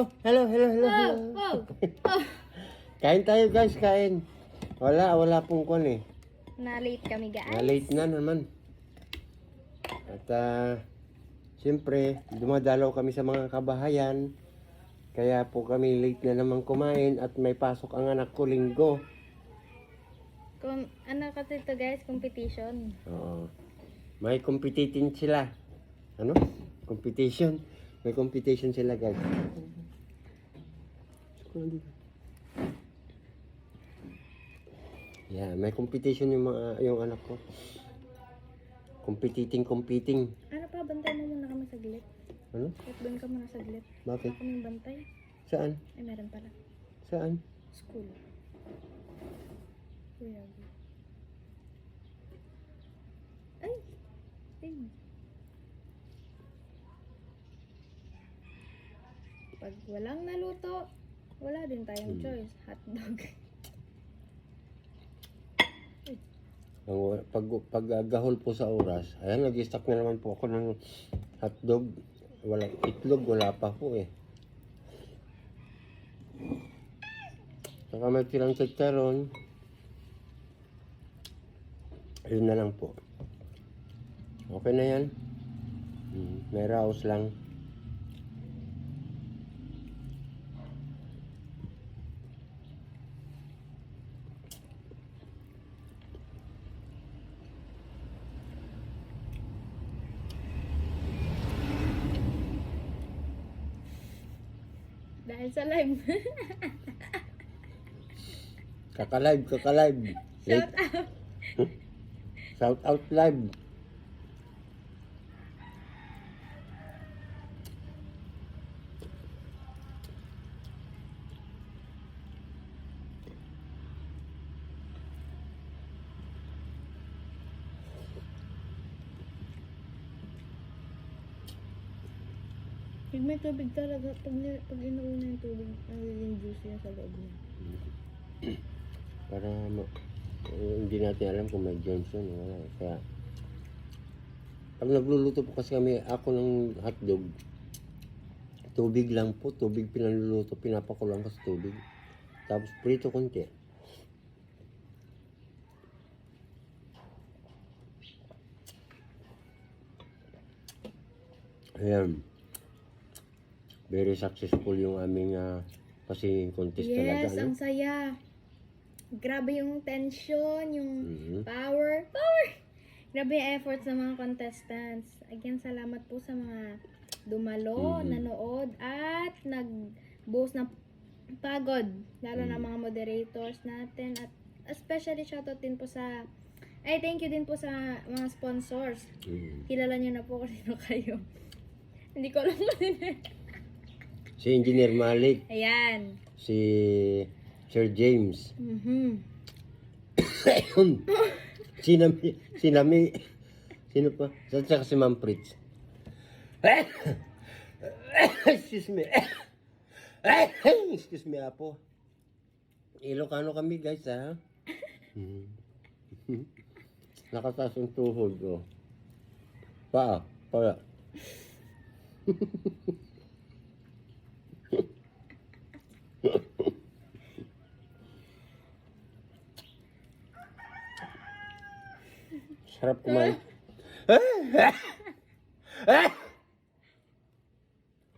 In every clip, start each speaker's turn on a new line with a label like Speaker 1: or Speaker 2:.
Speaker 1: Hello, hello, hello, hello.
Speaker 2: Oh, oh.
Speaker 1: Kain tayo guys, kain. Wala pong kwan eh.
Speaker 2: Na-late kami, guys.
Speaker 1: Late na naman. At siyempre, dumadalaw kami sa mga kabahayan. Kaya po kami late na naman kumain at may pasok ang anak ko linggo.
Speaker 2: Ano kasi ito, guys? Competition.
Speaker 1: Oo. May competition sila. Ano? Competition. May competition sila guys. Yeah, may competition yung anak ko. Competing.
Speaker 2: Ano pa? Bantay mo muna kami saglit.
Speaker 1: Ano?
Speaker 2: At doon ka muna saglit.
Speaker 1: Bakit?
Speaker 2: Wala kaming bantay.
Speaker 1: Saan?
Speaker 2: Ay, meron pala.
Speaker 1: Saan?
Speaker 2: School. Kuya. Ay! Ay! Pag walang naluto, wala din tayong choice. Hotdog.
Speaker 1: Pag gahol po sa oras, ayan, nag-stock na naman po ako ng hotdog. Wala, itlog, wala pa po eh. Saka may tirang chicharon. Ayun na lang po. Okay na yan. May raos lang.
Speaker 2: Dahil sa live.
Speaker 1: Kakalive.
Speaker 2: Shout out.
Speaker 1: Shout out live.
Speaker 2: Pag may tubig talaga, pag inuuna yung tubig, nagiging juice yan sa loob niya.
Speaker 1: Para hindi natin alam kung may Johnson o wala. Kaya pag nagluluto po kasi kami, ako ng hotdog, tubig lang po. Tubig pinaluluto, pinapakulang ko sa tubig. Tapos prito konti. Ayan. Very successful yung aming kasi contest talaga.
Speaker 2: Yes, ang saya. Grabe yung tension, yung
Speaker 1: Mhm.
Speaker 2: power. Grabe yung effort sa mga contestants. Again, salamat po sa mga dumalo, nanood, at nag-boast ng pagod. Lalo na mga moderators natin. At especially shoutout din po sa... Ay, thank you din po sa mga sponsors. Kilala niyo na po kung sino kayo. Hindi ko alam kung sino.
Speaker 1: Si Engineer Malik.
Speaker 2: Ayan.
Speaker 1: Si Sir James. Sinami. Sino pa? Saka si Ma'am Fritz. Excuse me. Excuse me, Apo. Ilocano kami, guys, ha? Nakataas ang tuhod, oh. Paa. Sarap kumain.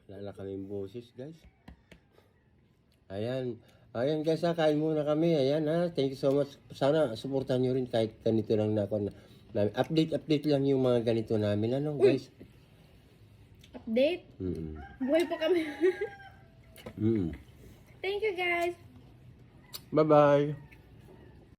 Speaker 1: Wala na kaming boses, guys. Ayan guys, kain muna kami. Ayan thank you so much. Sana supportan nyo rin kahit ganito lang na ako. Update lang yung mga ganito namin. Ano, guys?
Speaker 2: Update? Buhay pa kami. Thank you, guys.
Speaker 1: Bye-bye.